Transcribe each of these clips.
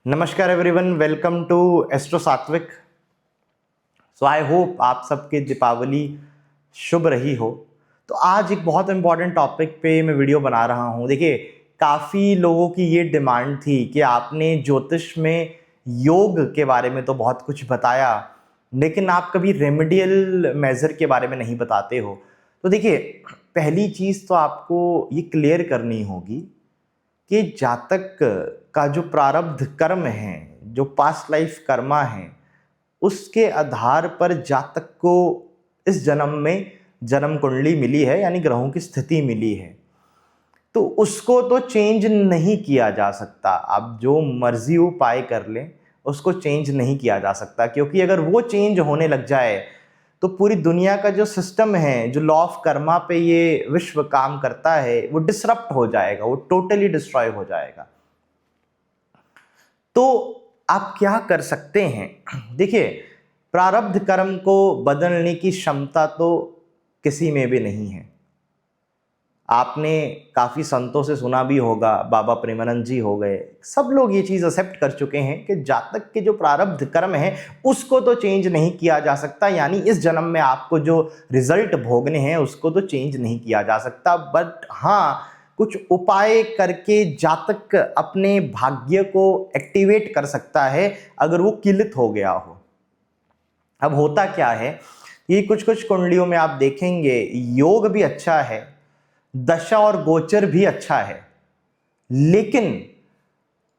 नमस्कार everyone, welcome to astro सात्विक। सो I hope आप सबके दीपावली शुभ रही हो। तो आज एक बहुत इंपॉर्टेंट टॉपिक पे मैं वीडियो बना रहा हूँ। देखिए, काफ़ी लोगों की ये डिमांड थी कि आपने ज्योतिष में योग के बारे में तो बहुत कुछ बताया, लेकिन आप कभी रेमेडियल मेजर के बारे में नहीं बताते हो। तो देखिए, पहली चीज़ तो आपको ये क्लियर करनी होगी कि जातक का जो प्रारब्ध कर्म है, जो पास्ट लाइफ कर्मा है, उसके आधार पर जातक को इस जन्म में जन्म कुंडली मिली है, यानी ग्रहों की स्थिति मिली है। तो उसको तो चेंज नहीं किया जा सकता। आप जो मर्जी उपाय कर लें, उसको चेंज नहीं किया जा सकता, क्योंकि अगर वो चेंज होने लग जाए तो पूरी दुनिया का जो सिस्टम है, जो लॉ ऑफ कर्मा पे ये विश्व काम करता है, वो डिसरप्ट हो जाएगा, वो टोटली डिस्ट्रॉय हो जाएगा। तो आप क्या कर सकते हैं? देखिए, प्रारब्ध कर्म को बदलने की क्षमता तो किसी में भी नहीं है। आपने काफ़ी संतों से सुना भी होगा, बाबा प्रेमानंद जी हो गए, सब लोग ये चीज़ एक्सेप्ट कर चुके हैं कि जातक के जो प्रारब्ध कर्म है उसको तो चेंज नहीं किया जा सकता। यानी इस जन्म में आपको जो रिजल्ट भोगने हैं उसको तो चेंज नहीं किया जा सकता। बट हाँ, कुछ उपाय करके जातक अपने भाग्य को एक्टिवेट कर सकता है अगर वो किलित हो गया हो। अब होता क्या है, ये कुछ कुछ कुंडलियों में आप देखेंगे योग भी अच्छा है, दशा और गोचर भी अच्छा है, लेकिन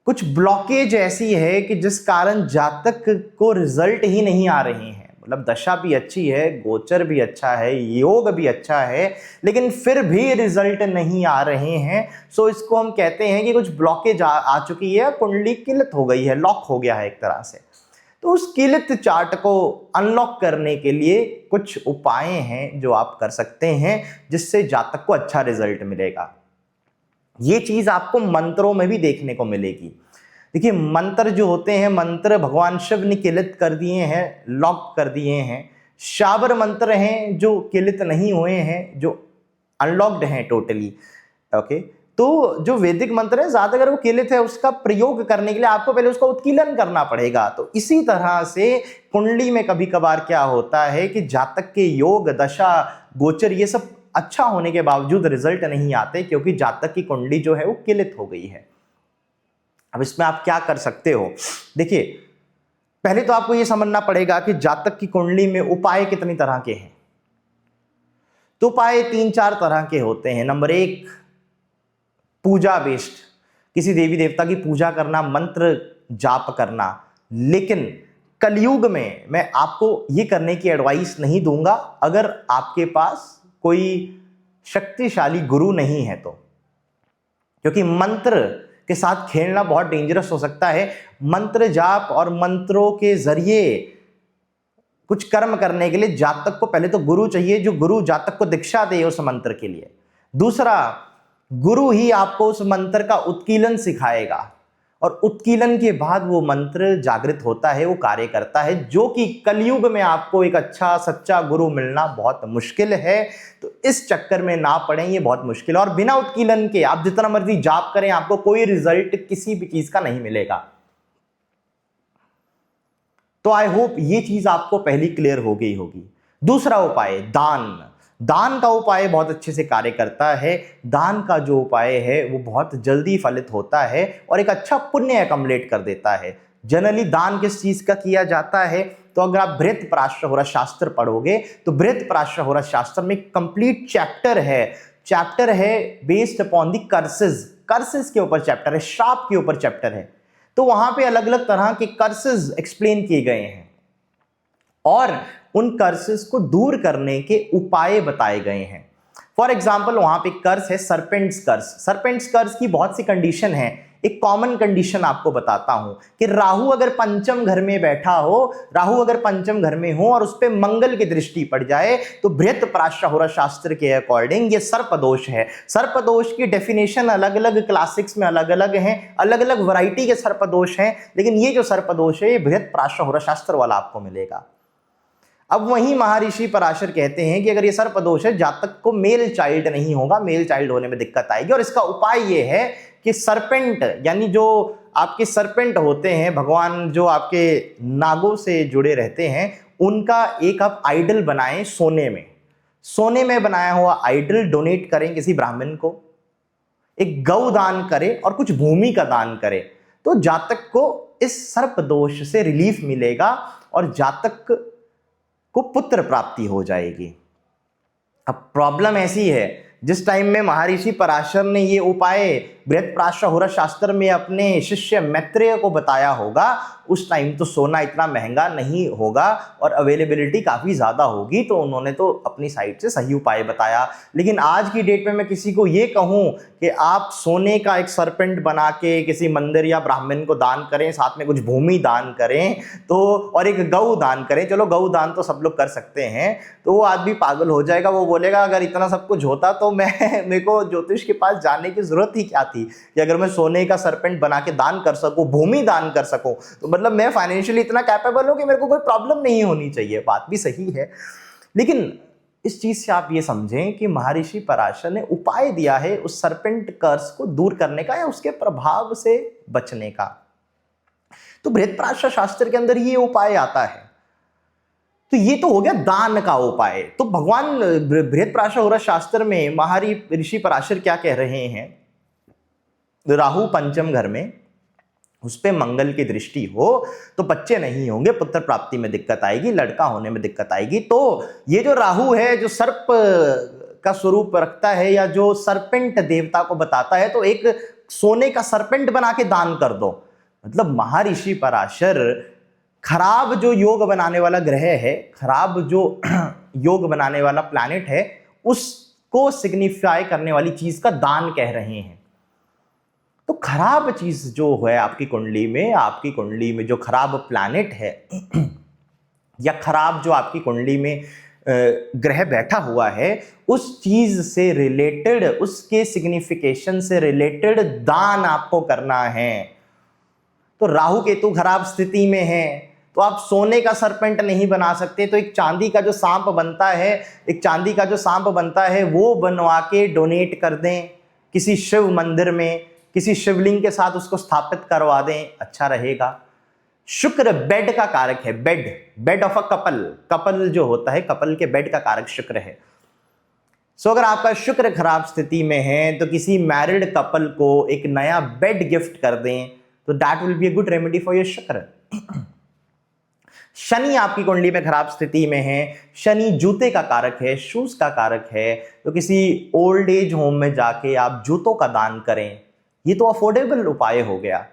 कुछ ब्लॉकेज ऐसी है कि जिस कारण जातक को रिजल्ट ही नहीं आ रहे हैं। मतलब दशा भी अच्छी है, गोचर भी अच्छा है, योग भी अच्छा है, लेकिन फिर भी रिजल्ट नहीं आ रहे हैं। सो इसको हम कहते हैं कि कुछ ब्लॉकेज आ चुकी है, कुंडली किलित हो गई है, लॉक हो गया है एक तरह से। तो उस किलित चार्ट को अनलॉक करने के लिए कुछ उपाय हैं जो आप कर सकते हैं, जिससे जातक को अच्छा रिजल्ट मिलेगा। ये चीज आपको मंत्रों में भी देखने को मिलेगी। देखिए, मंत्र जो होते हैं, मंत्र भगवान शिव ने किलित कर दिए हैं, लॉक कर दिए हैं। शाबर मंत्र हैं जो किलित नहीं हुए हैं, जो अनलॉक्ड हैं टोटली। ओके, तो जो वैदिक मंत्र है, ज्यादा अगर वो किलित है, उसका प्रयोग करने के लिए आपको पहले उसका उत्कीलन करना पड़ेगा। तो इसी तरह से कुंडली में कभी कभार क्या होता है कि जातक के योग, दशा, गोचर ये सब अच्छा होने के बावजूद रिजल्ट नहीं आते, क्योंकि जातक की कुंडली जो है वो किलित हो गई है। अब इसमें आप क्या कर सकते हो? देखिए, पहले तो आपको यह समझना पड़ेगा कि जातक की कुंडली में उपाय कितनी तरह के हैं। तो उपाय 3-4 तरह के होते हैं। नंबर 1, पूजा बेस्ड, किसी देवी देवता की पूजा करना, मंत्र जाप करना। लेकिन कलयुग में मैं आपको ये करने की एडवाइस नहीं दूंगा अगर आपके पास कोई शक्तिशाली गुरु नहीं है तो, क्योंकि मंत्र के साथ खेलना बहुत डेंजरस हो सकता है। मंत्र जाप और मंत्रों के जरिए कुछ कर्म करने के लिए जातक को पहले तो गुरु चाहिए, जो गुरु जातक को दीक्षा दे उस मंत्र के लिए। दूसरा, गुरु ही आपको उस मंत्र का उत्कीलन सिखाएगा, और उत्कीलन के बाद वो मंत्र जागृत होता है, वो कार्य करता है, जो कि कलयुग में आपको एक अच्छा सच्चा गुरु मिलना बहुत मुश्किल है। तो इस चक्कर में ना पड़े, ये बहुत मुश्किल है। और बिना उत्कीलन के आप जितना मर्जी जाप करें, आपको कोई रिजल्ट किसी भी चीज का नहीं मिलेगा। तो आई होप ये चीज आपको पहली क्लियर हो गई होगी। दूसरा उपाय, दान। दान का उपाय बहुत अच्छे से कार्य करता है। दान का जो उपाय है वो बहुत जल्दी फलित होता है और एक अच्छा पुण्य अकमलेट कर देता है। जनरली दान किस चीज का किया जाता है? तो अगर आप बृहत पराशर शास्त्र पढ़ोगे तो बृहत पराशर शास्त्र में कंप्लीट चैप्टर है बेस्ड अपॉन दी कर्सेस के ऊपर चैप्टर है, श्राप के ऊपर चैप्टर है। तो वहां पे अलग अलग तरह के कर्सेस एक्सप्लेन किए गए हैं और उन कर्सेस को दूर करने के उपाय बताए गए हैं। फॉर एग्जाम्पल, वहां पे कर्स है सर्पेंट्स कर्स की बहुत सी कंडीशन है। एक कॉमन कंडीशन आपको बताता हूं कि राहु अगर पंचम घर में बैठा हो, राहु अगर पंचम घर में हो और उस पर मंगल की दृष्टि पड़ जाए, तो बृहत पराशर शास्त्र के अकॉर्डिंग ये सर्पदोष है। सर्पदोष की डेफिनेशन अलग अलग क्लासिक्स में अलग अलग है, अलग अलग वैरायटी के सर्पदोष हैं, लेकिन ये जो सर्पदोष है ये बृहत पराशर शास्त्र वाला आपको मिलेगा। अब वहीं महर्षि पराशर कहते हैं कि अगर ये सर्पदोष है, जातक को मेल चाइल्ड नहीं होगा, मेल चाइल्ड होने में दिक्कत आएगी, और इसका उपाय ये है कि सरपेंट यानी जो आपके सरपेंट होते हैं, भगवान जो आपके नागों से जुड़े रहते हैं, उनका एक आप आइडल बनाएं सोने में बनाया हुआ आइडल डोनेट करें किसी ब्राह्मण को, एक गौ दान करें और कुछ भूमि का दान करें, तो जातक को इस सर्प दोष से रिलीफ मिलेगा और जातक को पुत्र प्राप्ति हो जाएगी। अब प्रॉब्लम ऐसी है, जिस टाइम में महर्षि पराशर ने ये उपाय बृहत्प्राशर शास्त्र में अपने शिष्य मैत्रेय को बताया होगा, उस टाइम तो सोना इतना महंगा नहीं होगा और अवेलेबिलिटी काफ़ी ज़्यादा होगी, तो उन्होंने तो अपनी साइड से सही उपाय बताया। लेकिन आज की डेट में मैं किसी को ये कहूँ कि आप सोने का एक सरपेंट बना के किसी मंदिर या ब्राह्मण को दान करें, साथ में कुछ भूमि दान करें, तो और एक गौ दान करें, चलो गौ दान तो सब लोग कर सकते हैं, तो वो आदमी पागल हो जाएगा। वो बोलेगा अगर इतना सब कुछ होता तो मेरे को ज्योतिष के पास जाने की जरूरत ही क्या थी, कि अगर मैं सोने का सरपेंट बना के दान कर सकूं, भूमि दान कर सकूं, तो मतलब मैं फाइनेंशियली इतना कैपेबल हूं कि मेरे को कोई प्रॉब्लम नहीं होनी चाहिए। बात भी सही है, लेकिन इस चीज से आप ये समझें कि महर्षि पराशर ने उपाय दिया है उस सरपेंट कर्स को दूर करने का या उसके प्रभाव से बचने का। तो बृहत्प्राशर शास्त्र के अंदर ये उपाय आता है। तो ये तो हो गया दान का उपाय। तो भगवान बृहत्प्राशर शास्त्र में महर्षि पराशर क्या कह रहे हैं, राहु पंचम घर में, उस पे मंगल की दृष्टि हो तो बच्चे नहीं होंगे, पुत्र प्राप्ति में दिक्कत आएगी, लड़का होने में दिक्कत आएगी। तो ये जो राहु है, जो सर्प का स्वरूप रखता है या जो सरपेंट देवता को बताता है, तो एक सोने का सरपेंट बना के दान कर दो। मतलब महर्षि पराशर खराब जो योग बनाने वाला ग्रह है, खराब जो योग बनाने वाला प्लैनेट है, उसको सिग्निफाई करने वाली चीज का दान कह रहे हैं। तो खराब चीज जो है आपकी कुंडली में जो खराब प्लैनेट है या खराब जो आपकी कुंडली में ग्रह बैठा हुआ है, उस चीज से रिलेटेड, उसके सिग्निफिकेशन से रिलेटेड दान आपको करना है। तो राहु केतु खराब स्थिति में है तो आप सोने का सरपेंट नहीं बना सकते, तो एक चांदी का जो सांप बनता है वो बनवा के डोनेट कर दें किसी शिव मंदिर में, किसी शिवलिंग के साथ उसको स्थापित करवा दें, अच्छा रहेगा। शुक्र बेड का कारक है, बेड ऑफ अ कपल जो होता है, कपल के बेड का कारक शुक्र है। सो अगर आपका शुक्र खराब स्थिति में है तो किसी मैरिड कपल को एक नया बेड गिफ्ट कर दें, तो that will be a good remedy for your शुक्र। शनि आपकी कुंडली में खराब स्थिति में है, शनि जूते का कारक है, शूज का कारक है, तो किसी ओल्ड एज होम में जाके आप जूतों का दान करें, ये तो अफोर्डेबल उपाय हो गया।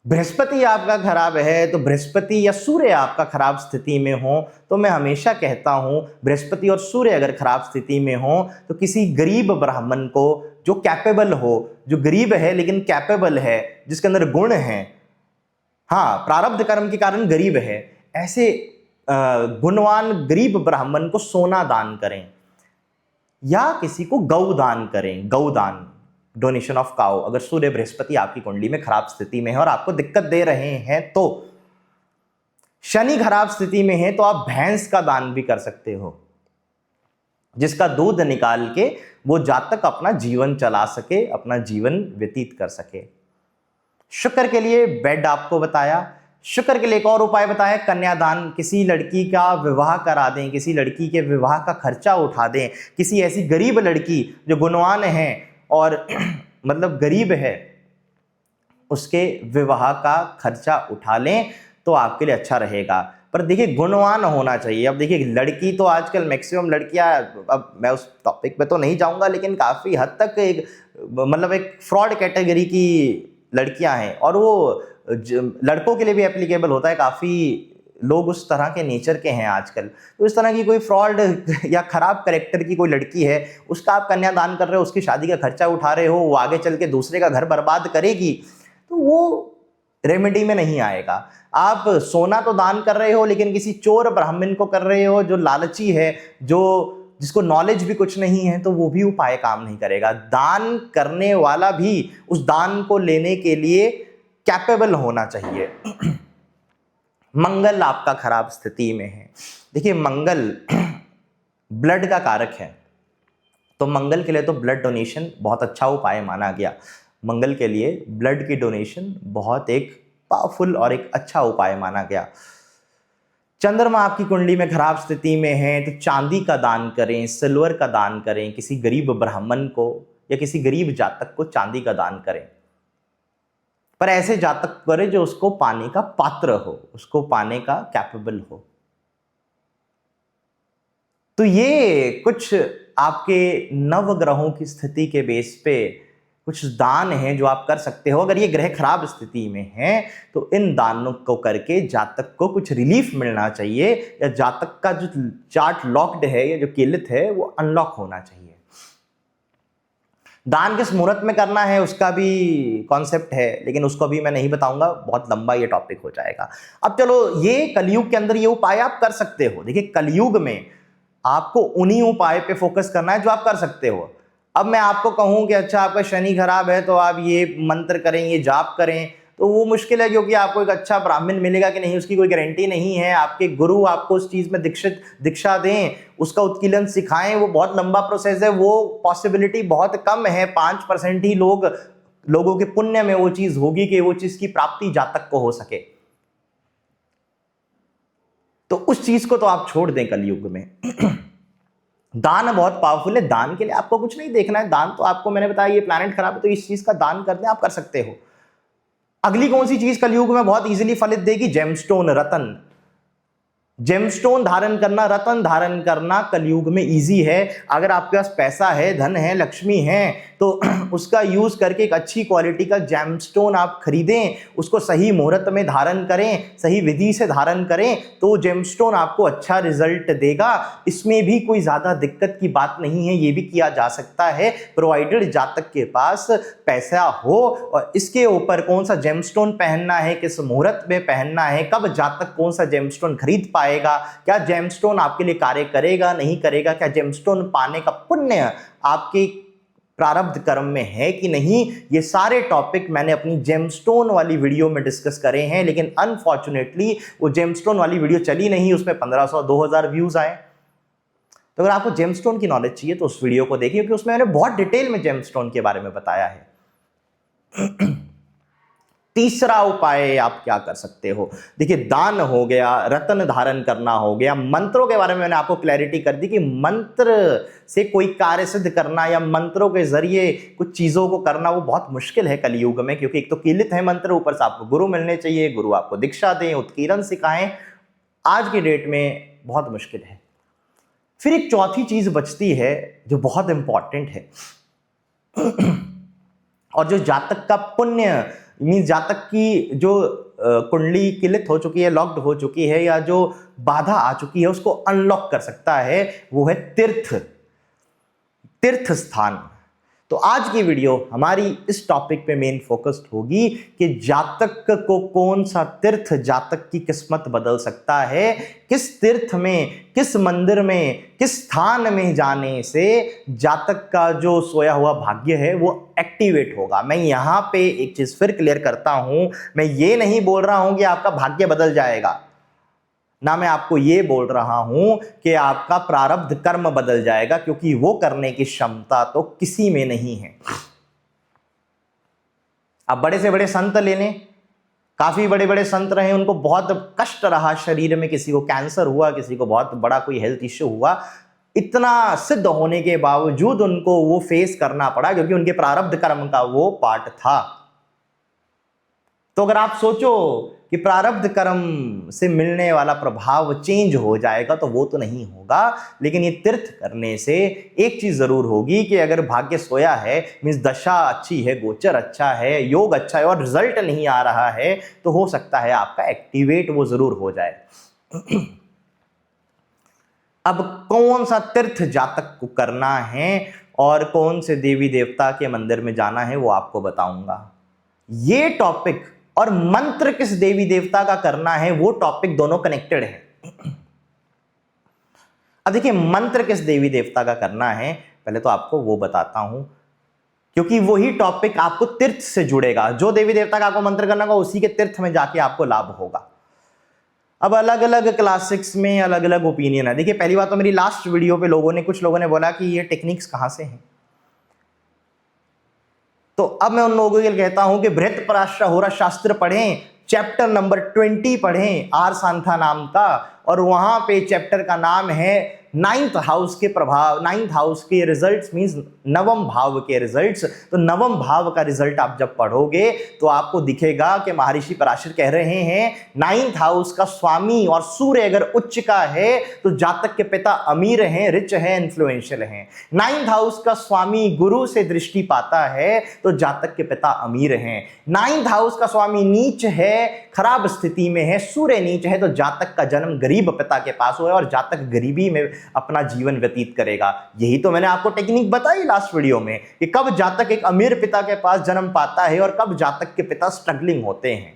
बृहस्पति आपका खराब है, तो बृहस्पति या सूर्य आपका खराब स्थिति में हो, तो मैं हमेशा कहता हूं बृहस्पति और सूर्य अगर खराब स्थिति में हो तो किसी गरीब ब्राह्मण को जो कैपेबल हो, जो गरीब है लेकिन कैपेबल है, जिसके अंदर गुण है, हाँ प्रारब्ध कर्म के कारण गरीब है, ऐसे गुणवान गरीब ब्राह्मण को सोना दान करें या किसी को गौ दान करें, गौ दान, डोनेशन ऑफ काउ। अगर सूर्य बृहस्पति आपकी कुंडली में खराब स्थिति में है और आपको दिक्कत दे रहे हैं, तो शनि खराब स्थिति में है तो आप भैंस का दान भी कर सकते हो, जिसका दूध निकाल के वो जातक अपना जीवन चला सके, अपना जीवन व्यतीत कर सके। शुक्र के लिए बेड आपको बताया, शुक्र के लिए एक और उपाय बताया, कन्यादान। किसी लड़की का विवाह करा दें, किसी लड़की के विवाह का खर्चा उठा दें, किसी ऐसी गरीब लड़की जो गुणवान है और मतलब गरीब है, उसके विवाह का खर्चा उठा लें तो आपके लिए अच्छा रहेगा। पर देखिए गुणवान होना चाहिए। अब देखिए लड़की तो आजकल मैक्सिमम लड़कियां, अब मैं उस टॉपिक पे तो नहीं जाऊंगा, लेकिन काफ़ी हद तक एक मतलब एक फ्रॉड कैटेगरी की लड़कियां हैं, और वो लड़कों के लिए भी एप्लीकेबल होता है। काफ़ी लोग उस तरह के नेचर के हैं आजकल। तो इस तरह की कोई फ्रॉड या खराब कैरेक्टर की कोई लड़की है, उसका आप कन्यादान कर रहे हो, उसकी शादी का खर्चा उठा रहे हो, वो आगे चल के दूसरे का घर बर्बाद करेगी, तो वो रेमेडी में नहीं आएगा। आप सोना तो दान कर रहे हो, लेकिन किसी चोर ब्राह्मण को कर रहे हो जो लालची है, जिसको नॉलेज भी कुछ नहीं है, तो वो भी उपाय काम नहीं करेगा। दान करने वाला भी उस दान को लेने के लिए कैपेबल होना चाहिए। मंगल आपका खराब स्थिति में है। देखिए मंगल ब्लड का कारक है, तो मंगल के लिए तो ब्लड डोनेशन बहुत अच्छा उपाय माना गया। मंगल के लिए ब्लड की डोनेशन बहुत एक पावरफुल और एक अच्छा उपाय माना गया। चंद्रमा आपकी कुंडली में खराब स्थिति में है तो चांदी का दान करें, सिल्वर का दान करें, किसी गरीब ब्राह्मण को या किसी गरीब जातक को चांदी का दान करें, पर ऐसे जातक करें जो उसको पाने का पात्र हो, उसको पाने का कैपेबल हो। तो ये कुछ आपके नवग्रहों की स्थिति के बेस पे कुछ दान हैं जो आप कर सकते हो। अगर ये ग्रह खराब स्थिति में हैं तो इन दानों को करके जातक को कुछ रिलीफ मिलना चाहिए, या जातक का जो चार्ट लॉक्ड है या जो कीलित है वो अनलॉक होना चाहिए। दान किस मुहूर्त में करना है उसका भी कॉन्सेप्ट है, लेकिन उसको भी मैं नहीं बताऊंगा, बहुत लंबा ये टॉपिक हो जाएगा। अब चलो, ये कलयुग के अंदर ये उपाय आप कर सकते हो। देखिए, कलयुग में आपको उन्हीं उपाय पे फोकस करना है जो आप कर सकते हो। अब मैं आपको कहूं कि अच्छा आपका शनि खराब है तो आप ये मंत्र करें, ये जाप करें, तो वो मुश्किल है, क्योंकि आपको एक अच्छा ब्राह्मण मिलेगा कि नहीं उसकी कोई गारंटी नहीं है। आपके गुरु आपको उस चीज में दीक्षा दें, उसका उत्कीलन सिखाएं, वो बहुत लंबा प्रोसेस है, वो पॉसिबिलिटी बहुत कम है। 5% ही लोगों के पुण्य में वो चीज होगी कि वो चीज की प्राप्ति जातक को हो सके। तो उस चीज को तो आप छोड़ दें कलयुग में। दान बहुत पावरफुल है। दान के लिए आपको कुछ नहीं देखना है। दान तो आपको मैंने बताया, ये प्लैनेट खराब है तो इस चीज का दान कर दें, आप कर सकते हो। अगली कौन सी चीज कलयुग में बहुत इजीली फलित देगी? जेमस्टोन, रतन। जेमस्टोन धारण करना, रतन धारण करना कलयुग में इजी है। अगर आपके पास पैसा है, धन है, लक्ष्मी है, तो उसका यूज करके एक अच्छी क्वालिटी का जेमस्टोन आप खरीदें, उसको सही मुहूर्त में धारण करें, सही विधि से धारण करें, तो जेमस्टोन आपको अच्छा रिजल्ट देगा। इसमें भी कोई ज्यादा दिक्कत की बात नहीं है, ये भी किया जा सकता है, प्रोवाइडेड जातक के पास पैसा हो। और इसके ऊपर कौन सा जेमस्टोन पहनना है, किस मुहूर्त में पहनना है, कब जातक कौन सा जेमस्टोन खरीद पाएगा, क्या जेमस्टोन आपके लिए कार्य करेगा, नहीं करेगा, क्या जेमस्टोन पाने का पुण्य आपके प्रारब्ध कर्म में है कि नहीं, ये सारे टॉपिक मैंने अपनी जेमस्टोन वाली वीडियो में डिस्कस करे हैं। लेकिन अनफॉर्चुनेटली वो जेमस्टोन वाली वीडियो चली नहीं, उसमें 1500-2000 व्यूज आए। तो अगर आपको जेमस्टोन की नॉलेज चाहिए तो उस वीडियो को देखिए, क्योंकि उसमें मैंने बहुत डिटेल में जेमस्टोन के बारे में बताया है। तीसरा उपाय आप क्या कर सकते हो? देखिए, दान हो गया, रतन धारण करना हो गया, मंत्रों के बारे में मैंने आपको क्लैरिटी कर दी कि मंत्र से कोई कार्य सिद्ध करना या मंत्रों के जरिए कुछ चीजों को करना वो बहुत मुश्किल है कलयुग में, क्योंकि एक तो कीलित है मंत्र, ऊपर से आपको गुरु मिलने चाहिए, गुरु आपको दीक्षा दें, उत्कीर्तन सिखाएं, आज की डेट में बहुत मुश्किल है। फिर एक चौथी चीज बचती है जो बहुत इंपॉर्टेंट है, और जो जातक का पुण्य मीन्स जातक की जो कुंडली किलित हो चुकी है, लॉक्ड हो चुकी है, या जो बाधा आ चुकी है, उसको अनलॉक कर सकता है, वो है तीर्थ स्थान। तो आज की वीडियो हमारी इस टॉपिक पे मेन फोकस्ड होगी कि जातक को कौन सा तीर्थ जातक की किस्मत बदल सकता है, किस तीर्थ में, किस मंदिर में, किस स्थान में जाने से जातक का जो सोया हुआ भाग्य है वो एक्टिवेट होगा। मैं यहां पे एक चीज फिर क्लियर करता हूं, मैं ये नहीं बोल रहा हूं कि आपका भाग्य बदल जाएगा, ना मैं आपको ये बोल रहा हूं कि आपका प्रारब्ध कर्म बदल जाएगा, क्योंकि वो करने की क्षमता तो किसी में नहीं है। अब बड़े से बड़े संत ले लें, काफी बड़े बड़े संत रहे, उनको बहुत कष्ट रहा शरीर में, किसी को कैंसर हुआ, किसी को बहुत बड़ा कोई हेल्थ इश्यू हुआ, इतना सिद्ध होने के बावजूद उनको वो फेस करना पड़ा, क्योंकि उनके प्रारब्ध कर्म का वो पार्ट था। तो अगर आप सोचो कि प्रारब्ध कर्म से मिलने वाला प्रभाव चेंज हो जाएगा, तो वो तो नहीं होगा। लेकिन ये तीर्थ करने से एक चीज जरूर होगी कि अगर भाग्य सोया है, मीन्स दशा अच्छी है, गोचर अच्छा है, योग अच्छा है और रिजल्ट नहीं आ रहा है, तो हो सकता है आपका एक्टिवेट वो जरूर हो जाए। अब कौन सा तीर्थ जातक को करना है और कौन से देवी देवता के मंदिर में जाना है वो आपको बताऊंगा। ये टॉपिक और मंत्र किस देवी देवता का करना है वो टॉपिक दोनों कनेक्टेड है। अब देखिए, मंत्र किस देवी देवता का करना है पहले तो आपको वो बताता हूं, क्योंकि वही टॉपिक आपको तीर्थ से जुड़ेगा। जो देवी देवता का आपको मंत्र करना होगा उसी के तीर्थ में जाके आपको लाभ होगा। अब अलग अलग क्लासिक्स में अलग अलग ओपिनियन है। देखिए, पहली बात तो मेरी लास्ट वीडियो पे कुछ लोगों ने बोला कि ये टेक्निक्स कहां से हैं। तो अब मैं उन लोगों के लिए कहता हूं कि बृहत्पराशर होरा शास्त्र पढ़ें, चैप्टर नंबर 20 पढ़ें आर सांथा नाम का, और वहां पे चैप्टर का नाम है नाइन्थ हाउस के प्रभाव, नाइन्थ हाउस के रिजल्ट्स मींस नवम भाव के रिजल्ट्स। तो नवम भाव का रिजल्ट आप जब पढ़ोगे तो आपको दिखेगा कि महर्षि पराशर कह रहे हैं नाइन्थ हाउस का स्वामी और सूर्य अगर उच्च का है तो जातक के पिता अमीर हैं, रिच हैं, इन्फ्लुएंशियल हैं। नाइन्थ हाउस का स्वामी गुरु से दृष्टि पाता है तो जातक के पिता अमीर हैं। नाइन्थ हाउस का स्वामी नीच है, खराब स्थिति में है, सूर्य नीच है, तो जातक का जन्म गरीब पिता के पास हुआ और जातक गरीबी में अपना जीवन व्यतीत करेगा। यही तो मैंने आपको टेक्निक बताई लास्ट वीडियो में कि कब जातक एक अमीर पिता के पास जन्म पाता है और कब जातक के पिता स्ट्रगलिंग होते हैं।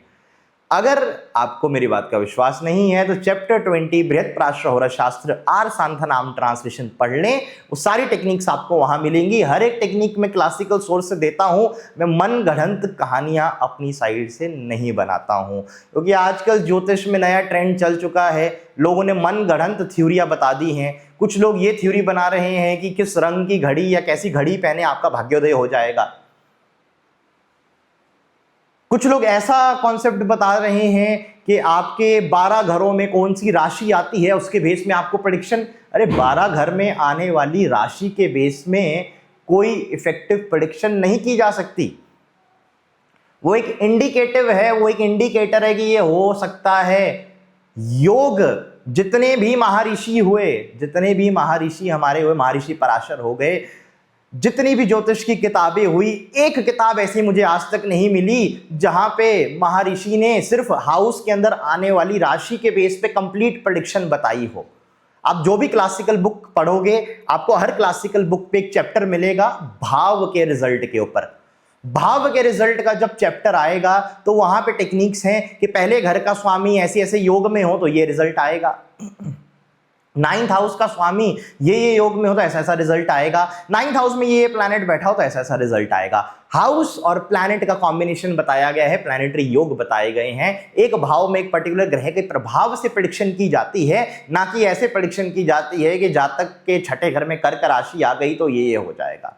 अगर आपको मेरी बात का विश्वास नहीं है तो चैप्टर 20 बृहत्पराशर होरा शास्त्र आर सांथा नाम ट्रांसलेशन पढ़ लें, वो सारी टेक्निक्स आपको वहां मिलेंगी। हर एक टेक्निक में क्लासिकल सोर्स से देता हूं, मैं मन गढ़ंत कहानियां अपनी साइड से नहीं बनाता हूं, क्योंकि आजकल ज्योतिष में नया ट्रेंड चल चुका है। लोगों ने मन गढ़ंत थ्योरियां बता दी हैं। कुछ लोग ये थ्योरी बना रहे हैं कि किस रंग की घड़ी या कैसी घड़ी पहने आपका भाग्योदय हो जाएगा। कुछ लोग ऐसा कॉन्सेप्ट बता रहे हैं कि आपके 12 घरों में कौन सी राशि आती है उसके बेस में आपको प्रेडिक्शन। अरे 12 घर में आने वाली राशि के बेस में कोई इफेक्टिव प्रेडिक्शन नहीं की जा सकती। वो एक इंडिकेटिव है, वो एक इंडिकेटर है कि ये हो सकता है। योग जितने भी महर्षि हुए, जितने भी महर्षि हमारे हुए, महर्षि पराशर हो गए, जितनी भी ज्योतिष की किताबें हुई, एक किताब ऐसी मुझे आज तक नहीं मिली जहां पे महर्षि ने सिर्फ हाउस के अंदर आने वाली राशि के बेस पे कंप्लीट प्रेडिक्शन बताई हो। आप जो भी क्लासिकल बुक पढ़ोगे आपको हर क्लासिकल बुक पे एक चैप्टर मिलेगा भाव के रिजल्ट के ऊपर। भाव के रिजल्ट का जब चैप्टर आएगा तो वहां पे टेक्निक्स हैं कि पहले घर का स्वामी ऐसे ऐसे योग में हो तो ये रिजल्ट आएगा, नाइन्थ हाउस का स्वामी ये योग में हो तो ऐसा ऐसा रिजल्ट आएगा, नाइन्थ हाउस में ये प्लैनेट बैठा हो तो ऐसा ऐसा रिजल्ट आएगा। हाउस और प्लैनेट का कॉम्बिनेशन बताया गया है, प्लैनेटरी योग बताए गए हैं। एक भाव में एक पर्टिकुलर ग्रह के प्रभाव से प्रेडिक्शन की जाती है, ना कि ऐसे प्रेडिक्शन की जाती है कि जातक के छठे घर में कर्क राशि आ गई तो ये हो जाएगा।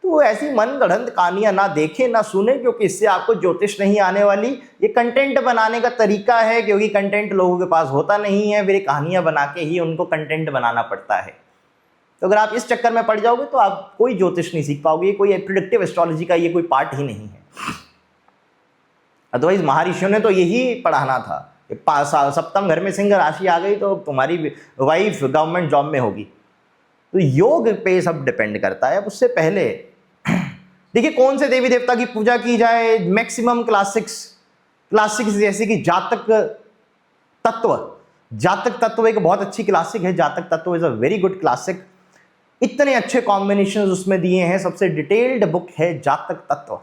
तो ऐसी मन गढ़ंत कहानियां ना देखें ना सुने, क्योंकि इससे आपको ज्योतिष नहीं आने वाली। ये कंटेंट बनाने का तरीका है, क्योंकि कंटेंट लोगों के पास होता नहीं है, फिर कहानियां बना के ही उनको कंटेंट बनाना पड़ता है। तो अगर आप इस चक्कर में पड़ जाओगे तो आप कोई ज्योतिष नहीं सीख पाओगे। कोई प्रिडिक्टिव एस्ट्रोलॉजी का ये कोई पार्ट ही नहीं है। अदरवाइज महर्षियों ने तो यही पढ़ाना था, 5 साल सप्तम घर में सिंह राशि आ गई तो तुम्हारी वाइफ गवर्नमेंट जॉब में होगी। तो योग पे सब डिपेंड करता है। उससे पहले देखिए कौन से देवी देवता की पूजा की जाए। मैक्सिमम क्लासिक्स जैसे कि जातक तत्व। जातक तत्व एक बहुत अच्छी क्लासिक है। जातक तत्व is a very good classic. इतने अच्छे कॉम्बिनेशंस उसमें दिए हैं, सबसे डिटेल्ड बुक है जातक तत्व।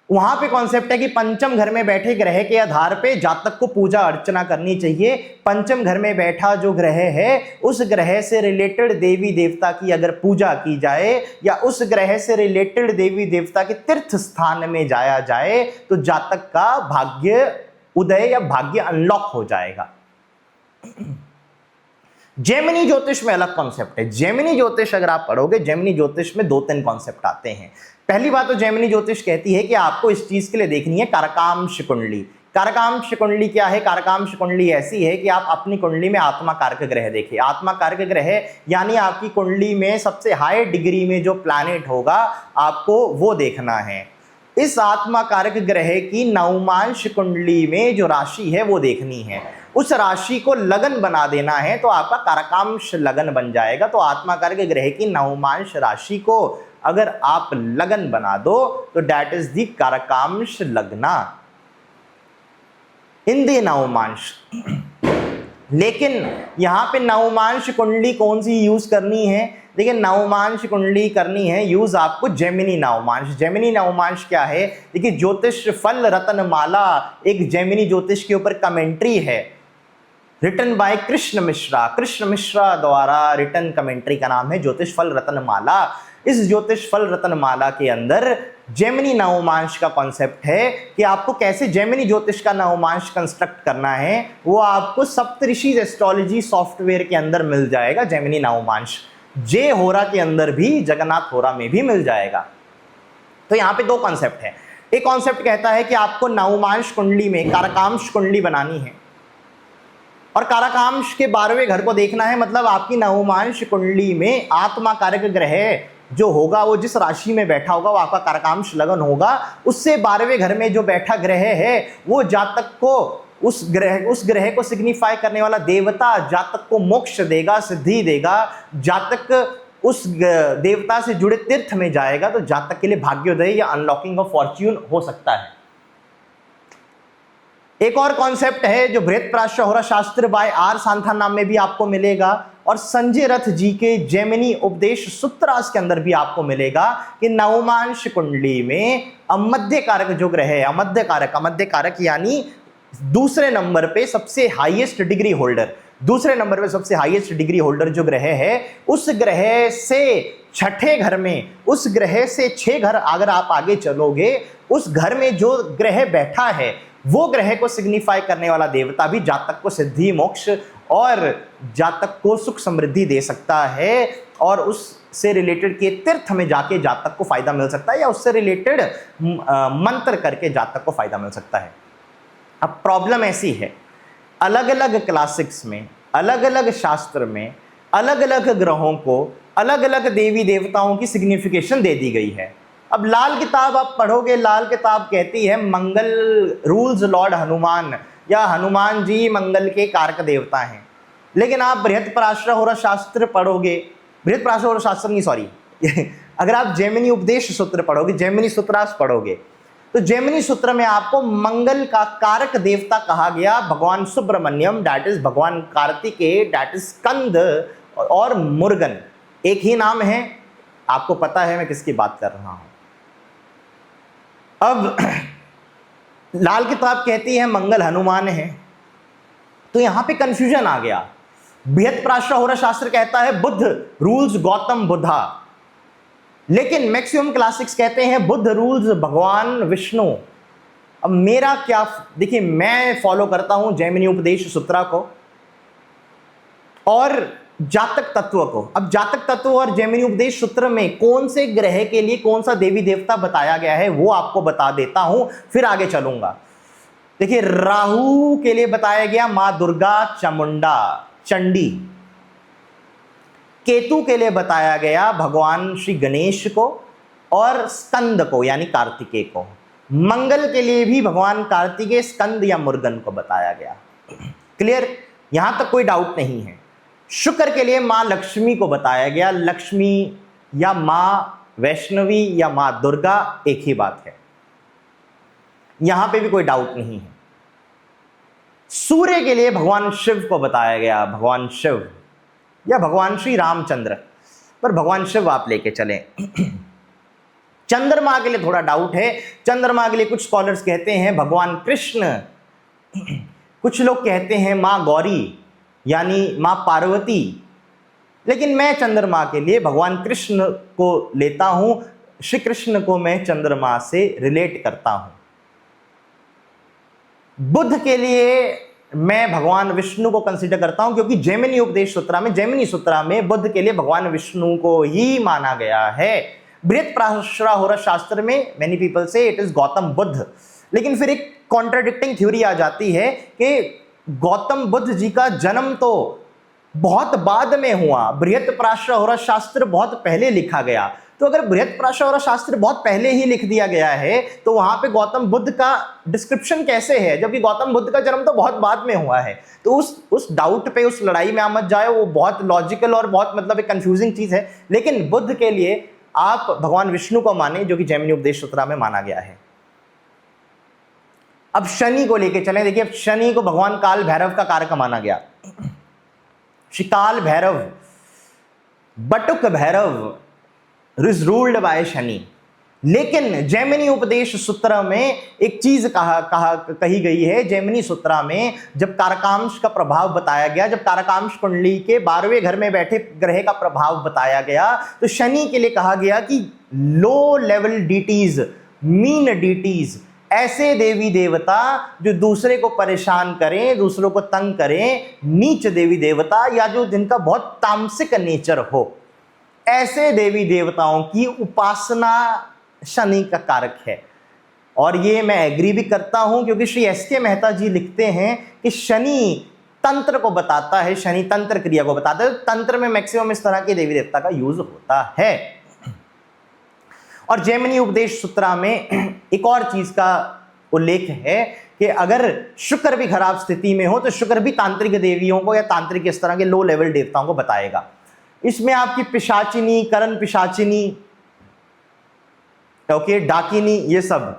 वहां पे कॉन्सेप्ट है कि पंचम घर में बैठे ग्रह के आधार पे जातक को पूजा अर्चना करनी चाहिए। पंचम घर में बैठा जो ग्रह है उस ग्रह से रिलेटेड देवी देवता की अगर पूजा की जाए या उस ग्रह से रिलेटेड देवी देवता के तीर्थ स्थान में जाया जाए तो जातक का भाग्य उदय या भाग्य अनलॉक हो जाएगा। जेमिनी ज्योतिष में अलग कॉन्सेप्ट है। जेमिनी ज्योतिष अगर आप पढ़ोगे, जेमिनी ज्योतिष में 2-3 कॉन्सेप्ट आते हैं। पहली बात तो जेमिनी ज्योतिष कहती है कि आपको इस चीज के लिए देखनी है कारकांश कुंडली। कारकांश कुंडली क्या है? कारकांश कुंडली ऐसी है कि आप अपनी कुंडली में आत्मा कारक ग्रह देखिए। आत्मा कारक ग्रह यानी आपकी कुंडली में सबसे हाई डिग्री में जो प्लैनेट होगा आपको वो देखना है। इस आत्मा कारक ग्रह की नवमांश कुंडली में जो राशि है वो देखनी है। उस राशि को लगन बना देना है तो आपका कारकांश लगन बन जाएगा। तो आत्मा कारक ग्रह की नवमांश राशि को अगर आप लगन बना दो तो दैट इज दी कारकांश लगना इन दी नवमांश। लेकिन यहां पे नवमांश कुंडली कौन सी यूज करनी है? देखिए नवमांश कुंडली करनी है यूज आपको जेमिनी नवमांश। जेमिनी नवमांश क्या है? देखिए ज्योतिष फल रतन माला एक जेमिनी ज्योतिष के ऊपर कमेंट्री है, रिटन बाय कृष्ण मिश्रा। कृष्ण मिश्रा द्वारा रिटन कमेंट्री का नाम है ज्योतिष फल रतन माला। इस ज्योतिष फल रतन माला के अंदर जेमिनी नवमांश का कॉन्सेप्ट है कि आपको कैसे जेमिनी ज्योतिष का नवमांश कंस्ट्रक्ट करना है, वो आपको सप्तऋषि एस्ट्रोलॉजी सॉफ्टवेयर के अंदर मिल जाएगा। जेमिनी नवमांश जे होरा के अंदर भी जगन्नाथ होरा में भी मिल जाएगा। तो यहां पे दो कॉन्सेप्ट है। एक कॉन्सेप्ट कहता है कि आपको नवमांश कुंडली में कारकांश कुंडली बनानी है और कारकांश के 12वें घर को देखना है, मतलब आपकी नवमांश कुंडली में आत्मा कारक ग्रह जो होगा वो जिस राशि में बैठा होगा वो आपका कारकांश लगन होगा। उससे 12वें घर में जो बैठा ग्रह है वो जातक को उस ग्रह को सिग्निफाई करने वाला देवता जातक को मोक्ष देगा, सिद्धि देगा। जातक उस देवता से जुड़े तीर्थ में जाएगा तो जातक के लिए भाग्योदय या अनलॉकिंग ऑफ फॉर्च्यून हो सकता है। एक और कॉन्सेप्ट है जो बृहत्पराशर होरा शास्त्र बाय आर सांथा नाम में भी आपको मिलेगा और संजय रथ जी के जैमिनी उपदेश सूत्रास के अंदर भी आपको मिलेगा कि नवमांश कुंडली में अमध्य कारक जो ग्रह है, अमध्य कारक यानी दूसरे नंबर पे सबसे हाईएस्ट डिग्री होल्डर, दूसरे नंबर पे सबसे हाईएस्ट डिग्री होल्डर जो ग्रह है, उस ग्रह से छठे घर में, उस ग्रह से 6 घर अगर आप आगे चलोगे, उस घर में जो ग्रह बैठा है वो ग्रह को सिग्निफाई करने वाला देवता भी जातक को सिद्धि, मोक्ष और जातक को सुख समृद्धि दे सकता है और उससे रिलेटेड के तीर्थ में जाके जातक को फायदा मिल सकता है या उससे रिलेटेड मंत्र करके जातक को फायदा मिल सकता है। अब प्रॉब्लम ऐसी है, अलग अलग क्लासिक्स में, अलग अलग शास्त्र में, अलग अलग ग्रहों को अलग अलग देवी देवताओं की सिग्निफिकेशन दे दी गई है। अब लाल किताब आप पढ़ोगे, लाल किताब कहती है मंगल रूल्स लॉर्ड हनुमान या हनुमान जी मंगल के कारक देवता हैं। लेकिन आप बृहत्पराशर होरा शास्त्र पढ़ोगे, बृहत्पराशर होरा शास्त्र नहीं सॉरी अगर आप जैमिनी उपदेश सूत्र पढ़ोगे, जैमिनी सूत्रास पढ़ोगे, तो जैमिनी सूत्र में आपको मंगल का कारक देवता कहा गया भगवान सुब्रमण्यम, दैट इज भगवान कार्तिकेय, दैट इज स्कंद और मुर्गन। एक ही नाम है, आपको पता है मैं किसकी बात कर रहा हूं। अब लाल किताब कहती है मंगल हनुमान है, तो यहां पे कंफ्यूजन आ गया। बृहत्पराशर होरा शास्त्र कहता है बुद्ध रूल्स गौतम बुद्धा, लेकिन मैक्सिमम क्लासिक्स कहते हैं बुद्ध रूल्स भगवान विष्णु। अब मेरा क्या, देखिए मैं फॉलो करता हूं जैमिनी उपदेश सूत्रा को और जातक तत्व को। अब जातक तत्व और जैमिनी उपदेश सूत्र में कौन से ग्रह के लिए कौन सा देवी देवता बताया गया है वो आपको बता देता हूं, फिर आगे चलूंगा। देखिए राहु के लिए बताया गया मां दुर्गा चामुंडा चंडी, केतु के लिए बताया गया भगवान श्री गणेश को और स्कंद को यानी कार्तिकेय को। मंगल के लिए भी भगवान कार्तिकेय, स्कंद या मुर्गन को बताया गया। क्लियर, यहां तक कोई डाउट नहीं है। शुक्र के लिए मां लक्ष्मी को बताया गया, लक्ष्मी या मां वैष्णवी या मां दुर्गा एक ही बात है, यहां पे भी कोई डाउट नहीं है। सूर्य के लिए भगवान शिव को बताया गया, भगवान शिव या भगवान श्री रामचंद्र, पर भगवान शिव आप लेके चलें। चंद्रमा के लिए थोड़ा डाउट है, चंद्रमा के लिए कुछ स्कॉलर्स कहते हैं भगवान कृष्ण, कुछ लोग कहते हैं मां गौरी यानी मां पार्वती, लेकिन मैं चंद्रमा के लिए भगवान कृष्ण को लेता हूं। श्री कृष्ण को मैं चंद्रमा से रिलेट करता हूं। बुध के लिए मैं भगवान विष्णु को कंसीडर करता हूं, क्योंकि जैमिनी उपदेश सूत्रा में, जैमिनी सूत्रा में बुध के लिए भगवान विष्णु को ही माना गया है। बृहत्पराशर होरा शास्त्र में मेनी पीपल से इट इज गौतम बुद्ध, लेकिन फिर एक कॉन्ट्राडिक्टिंग थ्योरी आ जाती है कि गौतम बुद्ध जी का जन्म तो बहुत बाद में हुआ, बृहत्पराशर होरा शास्त्र बहुत पहले लिखा गया। तो अगर बृहत्पराशर होरा शास्त्र बहुत पहले ही लिख दिया गया है तो वहां पे गौतम बुद्ध का डिस्क्रिप्शन कैसे है, जबकि गौतम बुद्ध का जन्म तो बहुत बाद में हुआ है। तो उस डाउट पे, उस लड़ाई में आप मत जाओ, वो बहुत लॉजिकल और बहुत मतलब एक कंफ्यूजिंग चीज है। लेकिन बुद्ध के लिए आप भगवान विष्णु को माने, जो कि जैमिनी उपदेश सूत्रा में माना गया है। अब शनि को लेके चलें। देखिए, अब शनि को भगवान काल भैरव का कारक माना गया। Shri Kaal Bhairav, Batuk Bhairav is ruled by Shani. लेकिन जैमिनी उपदेश सूत्र में एक चीज कही गई है। जैमिनी सूत्रा में जब कारकांश का प्रभाव बताया गया, जब कारकांश कुंडली के 12वें घर में बैठे ग्रह का प्रभाव बताया गया, तो शनि के लिए कहा गया कि low level deities, mean deities, ऐसे देवी देवता जो दूसरे को परेशान करें, दूसरों को तंग करें, नीच देवी देवता या जो जिनका बहुत तामसिक नेचर हो, ऐसे देवी देवताओं की उपासना शनि का कारक है। और ये मैं एग्री भी करता हूं, क्योंकि श्री एस.के. मेहता जी लिखते हैं कि शनि तंत्र को बताता है, शनि तंत्र क्रिया को बताता है। तंत्र में मैक्सिमम इस तरह के देवी देवता का यूज होता है। और जैमिनी उपदेश सूत्रा में एक और चीज का उल्लेख है कि अगर शुक्र भी खराब स्थिति में हो तो शुक्र भी तांत्रिक देवियों को या तांत्रिक इस तरह के लो लेवल देवताओं को बताएगा। इसमें आपकी पिशाचिनी, करण पिशाचिनी, ओके, डाकिनी, ये सब,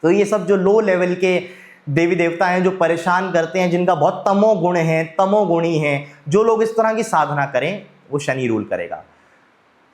तो ये सब जो लो लेवल के देवी देवता हैं, जो परेशान करते हैं, जिनका बहुत तमोगुण है, तमोगुणी है, जो लोग इस तरह की साधना करें वो शनि रूल करेगा।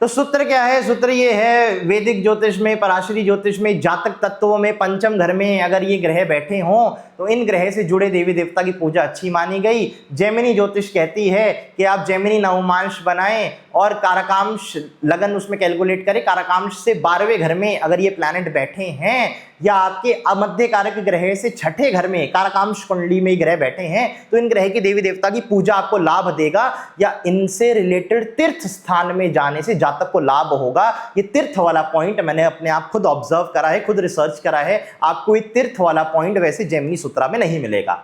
तो सूत्र क्या है? सूत्र ये है, वैदिक ज्योतिष में, पराशरी ज्योतिष में, जातक तत्वों में पंचम घर में अगर ये ग्रह बैठे हों तो इन ग्रह से जुड़े देवी देवता की पूजा अच्छी मानी गई। जैमिनी ज्योतिष कहती है कि आप जैमिनी नवमांश बनाएं और कारकांश लगन उसमें कैलकुलेट करें। कारकांश से 12वें घर में अगर ये प्लैनेट बैठे हैं या आपके अमध्य कारक ग्रह से 6ठे घर में कारकांश कुंडली में ग्रह बैठे हैं तो इन ग्रह के देवी देवता की पूजा आपको लाभ देगा, या इनसे रिलेटेड तीर्थ स्थान में जाने से जातक को लाभ होगा। ये तीर्थ वाला पॉइंट मैंने अपने आप खुद ऑब्जर्व करा है, खुद रिसर्च करा है। आपको ये तीर्थ वाला पॉइंट वैसे जैमिनी सूत्रा में नहीं मिलेगा।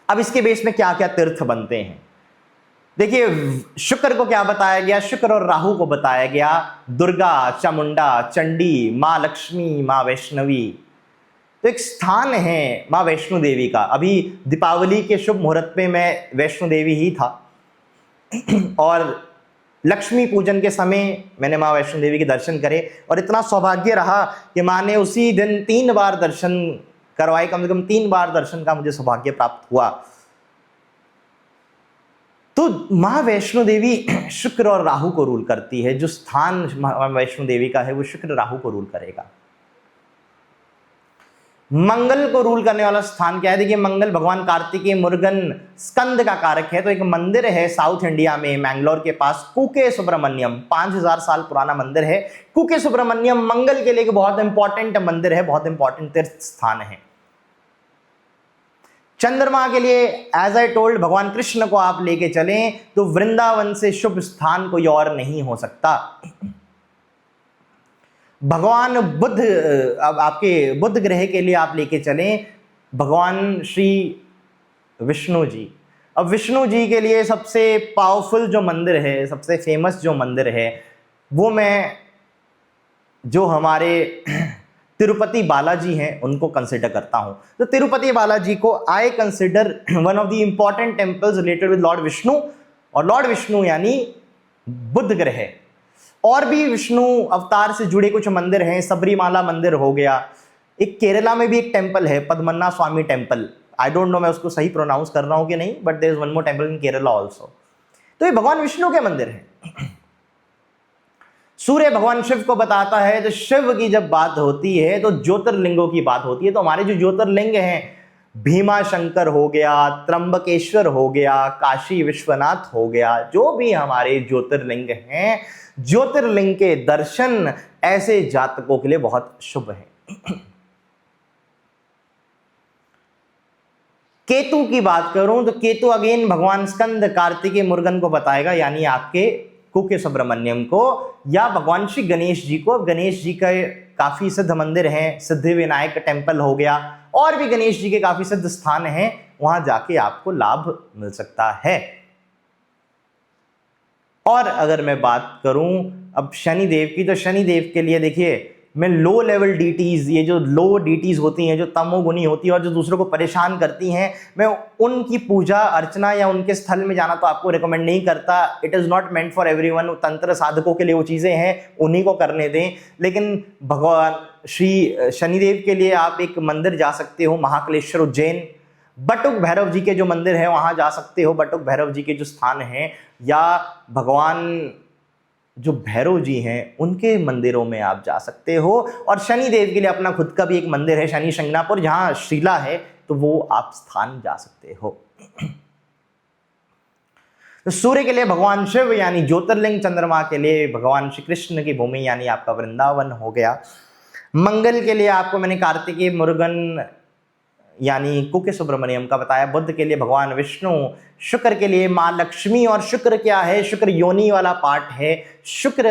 अब इसके बेस में क्या क्या तीर्थ बनते हैं? देखिए, शुक्र को क्या बताया गया? शुक्र और राहु को बताया गया दुर्गा, चामुंडा, चंडी, मां लक्ष्मी, मां वैष्णवी। तो एक स्थान है मां वैष्णो देवी का। अभी दीपावली के शुभ मुहूर्त पे मैं वैष्णो देवी ही था और लक्ष्मी पूजन के समय मैंने मां वैष्णो देवी के दर्शन करे और इतना सौभाग्य रहा कि मां ने उसी दिन 3 बार दर्शन करवाए। कम से कम 3 बार दर्शन का मुझे सौभाग्य प्राप्त हुआ। तो मां वैष्णो देवी शुक्र और राहु को रूल करती है। जो स्थान मां वैष्णो देवी का है वो शुक्र राहु को रूल करेगा। मंगल को रूल करने वाला स्थान क्या है? देखिए, मंगल भगवान कार्तिकेय मुरुगन स्कंद का कारक है। तो एक मंदिर है साउथ इंडिया में, मैंगलोर के पास, कुके सुब्रमण्यम, 5000 साल पुराना मंदिर है। कुके सुब्रमण्यम मंगल के लिए एक बहुत इंपॉर्टेंट मंदिर है, बहुत इंपॉर्टेंट तीर्थ स्थान है। चंद्रमा के लिए एज आई टोल्ड, भगवान कृष्ण को आप लेके चलें तो वृंदावन से शुभ स्थान कोई और नहीं हो सकता। भगवान बुद्ध, अब आपके बुद्ध ग्रह के लिए आप लेके चलें भगवान श्री विष्णु जी। अब विष्णु जी के लिए सबसे पावरफुल जो मंदिर है, सबसे फेमस जो मंदिर है, वो मैं जो हमारे तिरुपति बालाजी हैं उनको कंसिडर करता हूं। तो तिरुपति बालाजी को I consider one of the important temples related with Lord Vishnu. और लॉर्ड विष्णु यानी बुद्ध ग्रह। और भी विष्णु अवतार से जुड़े कुछ मंदिर हैं, सबरीमाला मंदिर हो गया। एक केरला में भी एक टेम्पल है, Padmanna Swami temple. I don't know मैं उसको सही प्रोनाउंस कर रहा हूं कि नहीं, but there is one more temple in Kerala also. तो ये भगवान विष्णु के मंदिर हैं। सूर्य भगवान शिव को बताता है। तो शिव की जब बात होती है तो ज्योतिर्लिंगों की बात होती है। तो हमारे जो ज्योतिर्लिंग हैं, भीमा शंकर हो गया, त्र्यंबकेश्वर हो गया, काशी विश्वनाथ हो गया, जो भी हमारे ज्योतिर्लिंग हैं, ज्योतिर्लिंग के दर्शन ऐसे जातकों के लिए बहुत शुभ है। केतु की बात करूं तो केतु अगेन भगवान स्कंद कार्तिकेय मुरुगन को बताएगा, यानी आपके कुके सुब्रमण्यम को, या भगवान श्री गणेश जी को। गणेश जी का काफी सिद्ध मंदिर है, सिद्धि विनायक टेम्पल हो गया, और भी गणेश जी के काफी सिद्ध स्थान हैं, वहां जाके आपको लाभ मिल सकता है। और अगर मैं बात करूं अब शनि देव की, तो शनि देव के लिए देखिए, मैं लो लेवल डीटीज, ये जो लो डीटीज होती हैं, जो तमोगुनी होती है और जो दूसरों को परेशान करती हैं, मैं उनकी पूजा अर्चना या उनके स्थल में जाना तो आपको रिकमेंड नहीं करता। It is not meant for everyone. तंत्र साधकों के लिए वो चीज़ें हैं, उन्हीं को करने दें। लेकिन भगवान श्री शनिदेव के लिए आप एक मंदिर जा सकते हो, महाकालेश्वर उज्जैन। बटुक भैरव जी के जो मंदिर है वहाँ जा सकते हो, बटुक भैरव जी के जो स्थान हैं, या भगवान जो भैरव जी हैं उनके मंदिरों में आप जा सकते हो। और शनि देव के लिए अपना खुद का भी एक मंदिर है, शनि शंगनापुर, जहां शिला है, तो वो आप स्थान जा सकते हो। तो सूर्य के लिए भगवान शिव यानी ज्योतिर्लिंग, चंद्रमा के लिए भगवान श्री कृष्ण की भूमि यानी आपका वृंदावन हो गया। मंगल के लिए आपको मैंने कार्तिकेय मुरुगन यानी कुके सुब्रमण्यम का बताया, बुध के लिए भगवान विष्णु, शुक्र के लिए माँ लक्ष्मी। और शुक्र क्या है? शुक्र योनि वाला पार्ट है। शुक्र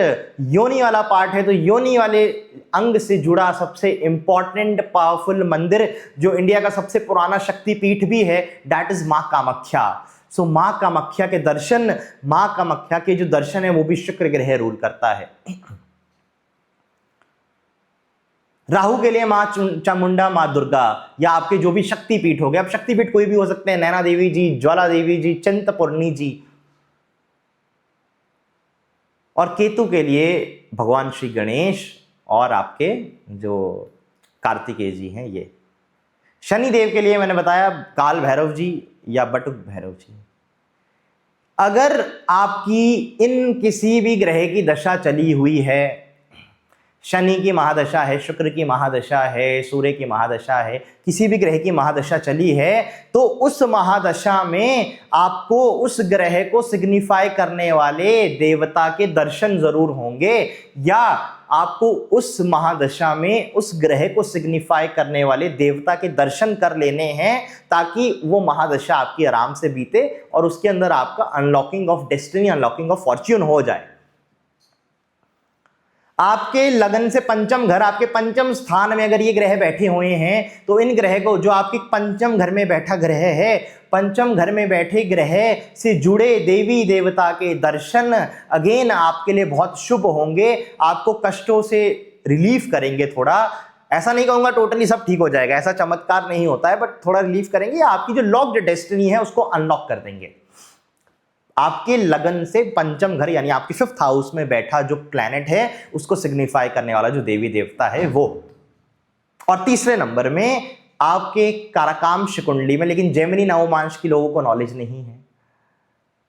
योनि वाला पार्ट है तो योनि वाले अंग से जुड़ा सबसे इंपॉर्टेंट पावरफुल मंदिर जो इंडिया का सबसे पुराना शक्तिपीठ भी है, दैट इज माँ कामाख्या। सो माँ कामाख्या के दर्शन, माँ कामाख्या के जो दर्शन है वो भी शुक्र ग्रह रूल करता है। राहु के लिए माँ चामुंडा, माँ दुर्गा, या आपके जो भी शक्तिपीठ हो गए, अब शक्तिपीठ कोई भी हो सकते हैं, नैना देवी जी, ज्वाला देवी जी, चिंतपूर्णी जी। और केतु के लिए भगवान श्री गणेश और आपके जो कार्तिकेय जी हैं ये। शनि देव के लिए मैंने बताया काल भैरव जी या बटुक भैरव जी। अगर आपकी इन किसी भी ग्रह की दशा चली हुई है, शनि की महादशा है, शुक्र की महादशा है, सूर्य की महादशा है, किसी भी ग्रह की महादशा चली है, तो उस महादशा में आपको उस ग्रह को सिग्निफाई करने वाले देवता के दर्शन जरूर होंगे, या आपको उस महादशा में उस ग्रह को सिग्निफाई करने वाले देवता के दर्शन कर लेने हैं, ताकि वो महादशा आपकी आराम से बीते और उसके अंदर आपका unlocking of destiny, unlocking of Fortune हो जाए। आपके लगन से पंचम घर, आपके पंचम स्थान में अगर ये ग्रह बैठे हुए हैं, तो इन ग्रह को, जो आपके पंचम घर में बैठा ग्रह है, पंचम घर में बैठे ग्रह से जुड़े देवी देवता के दर्शन अगेन आपके लिए बहुत शुभ होंगे, आपको कष्टों से रिलीफ करेंगे। थोड़ा, ऐसा नहीं कहूंगा टोटली सब ठीक हो जाएगा, ऐसा चमत्कार नहीं होता है, बट थोड़ा रिलीफ करेंगे, आपकी जो लॉक्ड डेस्टिनी है उसको अनलॉक कर देंगे। आपके लगन से पंचम घर यानी आपके 5th हाउस में बैठा जो प्लैनेट है उसको सिग्निफाई करने वाला जो देवी देवता है वो। और तीसरे नंबर में आपके कारकांश कुंडली में, लेकिन जेमिनी नवमांश की लोगों को नॉलेज नहीं है,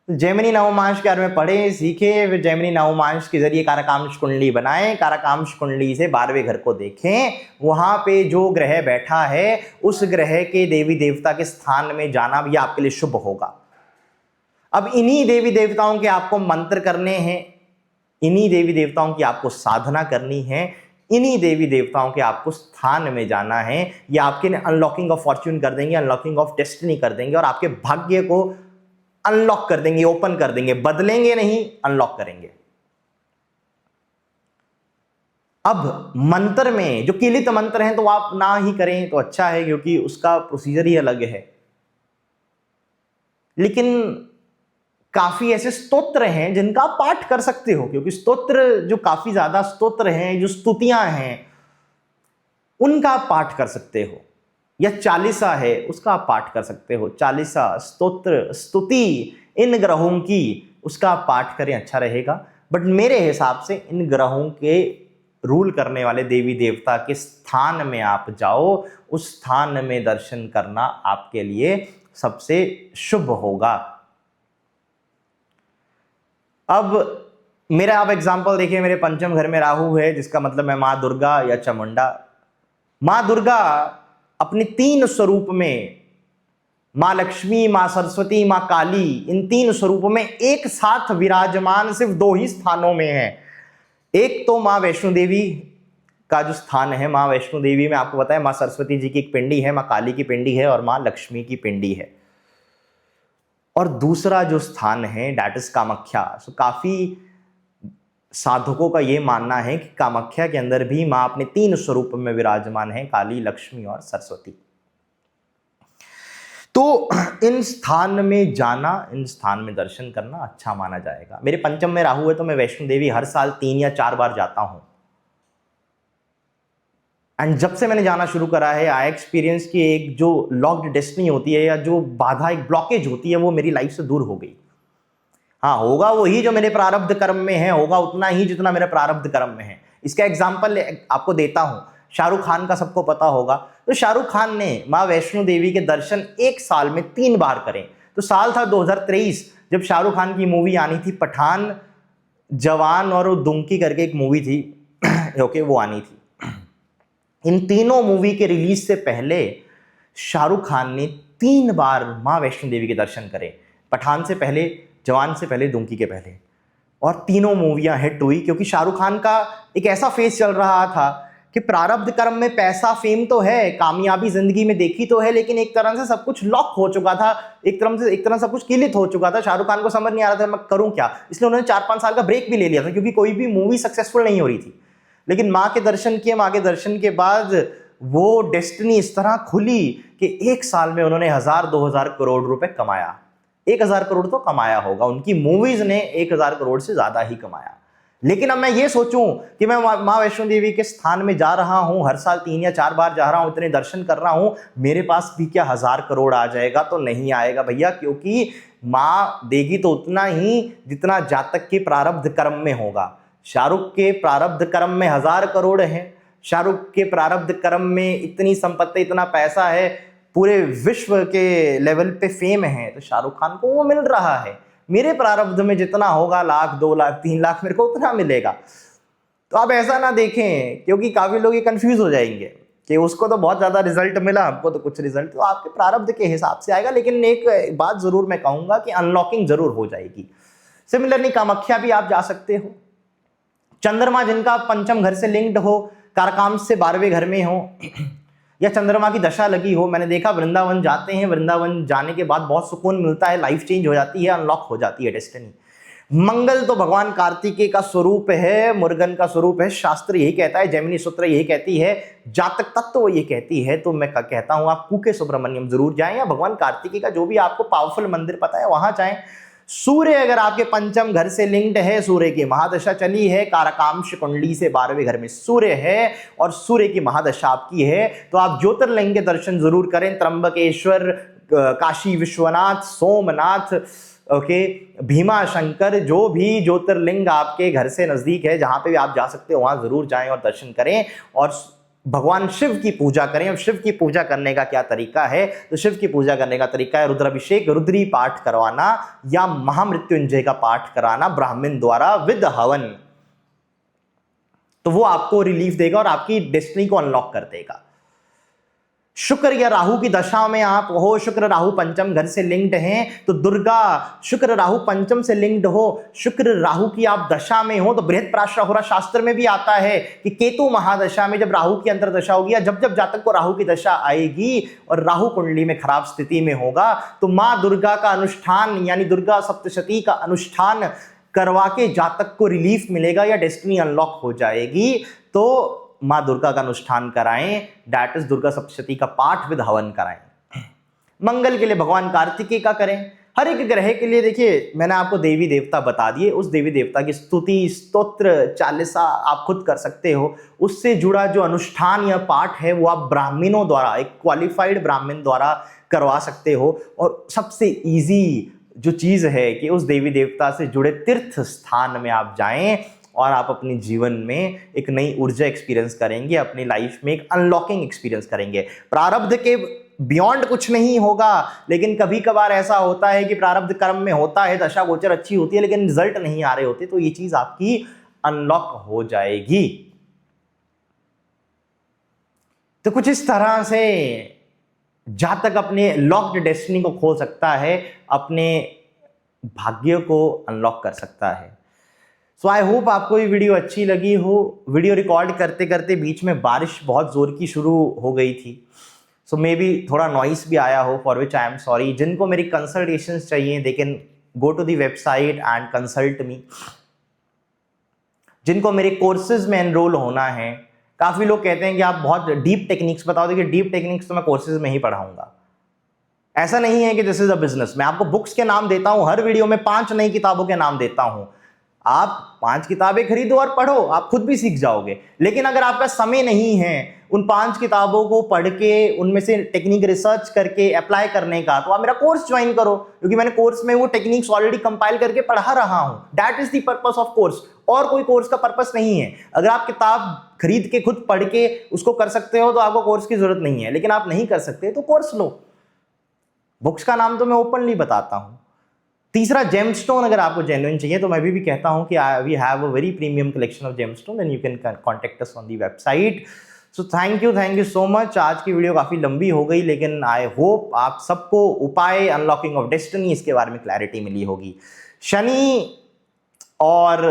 जेमिनी नवमांश के बारे में पढ़े, सीखे, फिर जेमिनी नवमांश के जरिए कारकांश कुंडली बनाएं, कारकांश कुंडली से 12वें घर को देखें, वहां पे जो ग्रह बैठा है उस ग्रह के देवी देवता के स्थान में जाना भी आपके लिए शुभ होगा। अब इन्हीं देवी देवताओं के आपको मंत्र करने हैं, इन्हीं देवी देवताओं की आपको साधना करनी है, इन्हीं देवी देवताओं के आपको स्थान में जाना है। ये आपके अनलॉकिंग ऑफ फॉर्च्यून कर देंगे, अनलॉकिंग ऑफ डेस्टिनी कर देंगे और आपके भाग्य को अनलॉक कर देंगे, ओपन कर देंगे, बदलेंगे नहीं, अनलॉक करेंगे। अब मंत्र में जो कीलित मंत्र हैं तो आप ना ही करें तो अच्छा है, क्योंकि उसका प्रोसीजर ही अलग है। लेकिन काफी ऐसे स्तोत्र हैं जिनका आप पाठ कर सकते हो, क्योंकि स्तोत्र जो काफी ज्यादा स्तोत्र हैं, जो स्तुतियां हैं, उनका आप पाठ कर सकते हो, या चालीसा है उसका आप पाठ कर सकते हो। चालीसा, स्तोत्र, स्तुति इन ग्रहों की, उसका आप पाठ करें, अच्छा रहेगा। बट मेरे हिसाब से इन ग्रहों के रूल करने वाले देवी देवता के स्थान में आप जाओ, उस स्थान में दर्शन करना आपके लिए सबसे शुभ होगा। अब मेरा आप एग्जाम्पल देखिए, मेरे पंचम घर में राहु है, जिसका मतलब है माँ दुर्गा या चामुंडा। माँ दुर्गा अपने 3 स्वरूप में, माँ लक्ष्मी, माँ सरस्वती, माँ काली, इन 3 स्वरूपों में एक साथ विराजमान सिर्फ 2 ही स्थानों में है। एक तो माँ वैष्णो देवी का जो स्थान है, माँ वैष्णो देवी में आपको पता है माँ सरस्वती जी की एक पिंडी है, माँ काली की पिंडी है और माँ लक्ष्मी की पिंडी है। और दूसरा जो स्थान है दैट इज कामाख्या। सो काफी साधकों का यह मानना है कि कामाख्या के अंदर भी मां अपने 3 स्वरूप में विराजमान है, काली, लक्ष्मी और सरस्वती। तो इन स्थान में जाना, इन स्थान में दर्शन करना अच्छा माना जाएगा। मेरे पंचम में राहु है तो मैं वैष्णो देवी हर साल 3 या 4 बार जाता हूं। एंड जब से मैंने जाना शुरू करा है, आई एक्सपीरियंस की एक जो लॉक्ड डेस्टिनी होती है या जो बाधा, एक ब्लॉकेज होती है, वो मेरी लाइफ से दूर हो गई। हाँ, होगा वही जो मेरे प्रारब्ध कर्म में है, होगा उतना ही जितना मेरे प्रारब्ध कर्म में है। इसका एग्जाम्पल आपको देता हूं, शाहरुख खान का सबको पता होगा। तो शाहरुख खान ने माँ वैष्णो देवी के दर्शन एक साल में 3 बार करें। तो साल था 2023, जब शाहरुख खान की मूवी आनी थी पठान, जवान और दुंकी करके एक मूवी थी ओके, वो आनी थी। इन तीनों मूवी के रिलीज से पहले शाहरुख खान ने 3 बार माँ वैष्णो देवी के दर्शन करे। पठान से पहले, जवान से पहले, दुंकी के पहले। और तीनों मूवियां हिट हुई, क्योंकि शाहरुख खान का एक ऐसा फेज चल रहा था कि प्रारब्ध कर्म में पैसा फेम तो है, कामयाबी जिंदगी में देखी तो है, लेकिन एक तरह से सब कुछ लॉक हो चुका था, एक तरह सब कुछ किलित हो चुका था। शाहरुख खान को समझ नहीं आ रहा था मैं करूं क्या, इसलिए उन्होंने 4-5 साल का ब्रेक भी ले लिया था, क्योंकि कोई भी मूवी सक्सेसफुल नहीं हो रही थी। लेकिन माँ के दर्शन किए, माँ के दर्शन के बाद वो डेस्टिनी इस तरह खुली कि एक साल में उन्होंने 1000-2000 करोड़ रुपए कमाया। 1000 करोड़ तो कमाया होगा, उनकी मूवीज ने 1000 करोड़ से ज्यादा ही कमाया। लेकिन अब मैं ये सोचूं कि मैं माँ वैष्णो देवी के स्थान में जा रहा हूं, हर साल 3 या 4 बार जा रहा हूं, इतने दर्शन कर रहा हूं, मेरे पास भी क्या 1000 करोड़ आ जाएगा? तो नहीं आएगा भैया, क्योंकि माँ देगी तो उतना ही जितना जातक के प्रारब्ध कर्म में होगा। शाहरुख के प्रारब्ध कर्म में 1000 करोड़ है, शाहरुख के प्रारब्ध कर्म में इतनी संपत्ति, इतना पैसा है, पूरे विश्व के लेवल पे फेम है, तो शाहरुख खान को वो मिल रहा है। मेरे प्रारब्ध में जितना होगा, 1 लाख 2 लाख 3 लाख, मेरे को उतना मिलेगा। तो आप ऐसा ना देखें, क्योंकि काफी लोग ये कंफ्यूज हो जाएंगे कि उसको तो बहुत ज्यादा रिजल्ट मिला, हमको तो कुछ रिजल्ट, तो आपके प्रारब्ध के हिसाब से आएगा। लेकिन एक बात जरूर मैं कहूंगा कि अनलॉकिंग जरूर हो जाएगी। सिमिलरली कामाख्या भी आप जा सकते हो। चंद्रमा जिनका पंचम घर से लिंक्ड हो, कारकाम से 12वें घर में हो, या चंद्रमा की दशा लगी हो, मैंने देखा वृंदावन जाते हैं, वृंदावन जाने के बाद बहुत सुकून मिलता है, लाइफ चेंज हो जाती है, अनलॉक हो जाती है डेस्टिनी। मंगल तो भगवान कार्तिकेय का स्वरूप है, मुर्गन का स्वरूप है, शास्त्र यही कहता है, जैमिनी सूत्र यही कहती है, जातक तत्व ये कहती है। तो मैं कहता हूं आप कुके सुब्रमण्यम जरूर जाएं, या भगवान कार्तिकेय का जो भी आपको पावरफुल मंदिर पता है वहां जाएं। सूर्य अगर आपके पंचम घर से लिंक्ड है, सूर्य की महादशा चली है, कारकांश कुंडली से 12वें घर में सूर्य है और सूर्य की महादशा आपकी है, तो आप ज्योतिर्लिंग के दर्शन जरूर करें। त्र्यंबकेश्वर, काशी विश्वनाथ, सोमनाथ, ओके, भीमा शंकर, जो भी ज्योतिर्लिंग आपके घर से नजदीक है, जहां पे भी आप जा सकते हो वहां जरूर जाएं और दर्शन करें और भगवान शिव की पूजा करें। अब शिव की पूजा करने का क्या तरीका है? तो शिव की पूजा करने का तरीका है रुद्राभिषेक, रुद्री पाठ करवाना या महामृत्युंजय का पाठ कराना ब्राह्मण द्वारा विद हवन। तो वो आपको रिलीफ देगा और आपकी डेस्टिनी को अनलॉक कर देगा। शुक्र या राहु की दशा में आप हो, शुक्र राहु पंचम घर से लिंक्ड हैं, तो दुर्गा, शुक्र राहु पंचम से लिंक्ड हो, शुक्र राहु की आप दशा में हो, तो बृहत्प्राशहोरा शास्त्र में भी आता है कि केतु महादशा में जब राहु की अंतरदशा होगी, या जब जब जातक को राहु की दशा आएगी और राहु कुंडली में खराब स्थिति में होगा, तो मां दुर्गा का अनुष्ठान यानी दुर्गा सप्तशती का अनुष्ठान करवा के जातक को रिलीफ मिलेगा या डेस्टिनी अनलॉक हो जाएगी। तो माँ दुर्गा का अनुष्ठान कराएं, दैट इज दुर्गा सप्तशती का पाठ विद हवन कराएं। मंगल के लिए भगवान कार्तिकेय का करें। हर एक ग्रह के लिए देखिए मैंने आपको देवी देवता बता दिए, उस देवी देवता की स्तुति, स्तोत्र, चालीसा आप खुद कर सकते हो। उससे जुड़ा जो अनुष्ठान या पाठ है वो आप ब्राह्मणों द्वारा, एक क्वालिफाइड ब्राह्मण द्वारा करवा सकते हो। और सबसे ईजी जो चीज है कि उस देवी देवता से जुड़े तीर्थ स्थान में आप जाएं और आप अपने जीवन में एक नई ऊर्जा एक्सपीरियंस करेंगे, अपनी लाइफ में एक अनलॉकिंग एक्सपीरियंस करेंगे। प्रारब्ध के बियॉन्ड कुछ नहीं होगा, लेकिन कभी कभार ऐसा होता है कि प्रारब्ध कर्म में होता है, दशा गोचर अच्छी होती है, लेकिन रिजल्ट नहीं आ रहे होते, तो ये चीज आपकी अनलॉक हो जाएगी। तो कुछ इस तरह से जातक अपने लॉक्ड डेस्टिनी को खोल सकता है, अपने भाग्य को अनलॉक कर सकता है। सो आई होप आपको ये वीडियो अच्छी लगी हो। वीडियो रिकॉर्ड करते करते बीच में बारिश बहुत जोर की शुरू हो गई थी, सो मे बी थोड़ा नॉइस भी आया हो, for which I am sorry. जिनको मेरी कंसल्टेशंस चाहिए they can go to the website and consult me. जिनको मेरे कोर्सेज में एनरोल होना है, काफी लोग कहते हैं कि आप बहुत डीप टेक्निक्स बताओ। देखिए डीप टेक्निक्स तो मैं कोर्सेज में ही पढ़ाऊंगा, ऐसा नहीं है कि दिस इज अ बिजनेस। मैं आपको बुक्स के नाम देता हूं, हर वीडियो में 5 नई किताबों के नाम देता हूं। आप 5 किताबें खरीदो और पढ़ो, आप खुद भी सीख जाओगे। लेकिन अगर आपका समय नहीं है उन 5 किताबों को पढ़ के उनमें से टेक्निक रिसर्च करके अप्लाई करने का, तो आप मेरा कोर्स ज्वाइन करो, क्योंकि मैंने कोर्स में वो टेक्निक्स ऑलरेडी कंपाइल करके पढ़ा रहा हूं। That is the purpose of course, और कोई कोर्स का पर्पस नहीं है। अगर आप किताब खरीद के खुद पढ़ के उसको कर सकते हो तो आपको कोर्स की जरूरत नहीं है, लेकिन आप नहीं कर सकते तो कोर्स लो। बुक्स का नाम तो मैं ओपनली बताता हूं। तीसरा, जेमस्टोन अगर आपको जेन्युइन चाहिए तो मैं भी कहता हूं कि we have a very premium collection of gemstone, then you can contact us on the website. So thank you so much. आज की वीडियो काफी लंबी हो गई, लेकिन आई होप आप सबको उपाय अनलॉकिंग ऑफ डेस्टिनी इसके बारे में क्लैरिटी मिली होगी। शनि और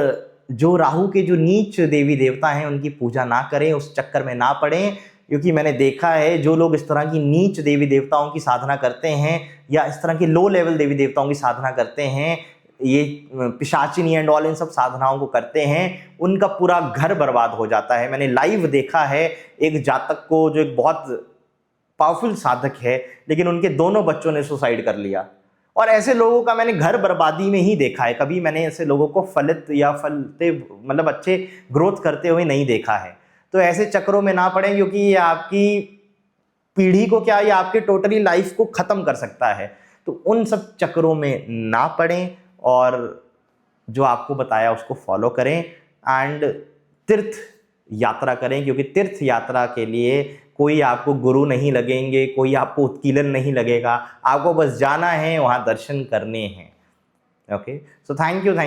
जो राहु के जो नीच देवी देवता हैं उनकी पूजा ना करें, उस चक्कर में ना पड़ें, क्योंकि मैंने देखा है जो लोग इस तरह की नीच देवी देवताओं की साधना करते हैं या इस तरह की लो लेवल देवी देवताओं की साधना करते हैं, ये पिशाचिनी एंड ऑल इन सब साधनाओं को करते हैं, उनका पूरा घर बर्बाद हो जाता है। मैंने लाइव देखा है एक जातक को जो एक बहुत पावरफुल साधक है, लेकिन उनके दोनों बच्चों ने सुसाइड कर लिया। और ऐसे लोगों का मैंने घर बर्बादी में ही देखा है, कभी मैंने ऐसे लोगों को फलित या फलते मतलब अच्छे ग्रोथ करते हुए नहीं देखा है। तो ऐसे चक्रों में ना पड़ें, क्योंकि ये आपकी पीढ़ी को क्या, ये आपके टोटली लाइफ को ख़त्म कर सकता है। तो उन सब चक्रों में ना पड़ें और जो आपको बताया उसको फॉलो करें एंड तीर्थ यात्रा करें, क्योंकि तीर्थ यात्रा के लिए कोई आपको गुरु नहीं लगेंगे, कोई आपको उत्कीलन नहीं लगेगा, आपको बस जाना है, वहाँ दर्शन करने हैं। Okay, so thank you.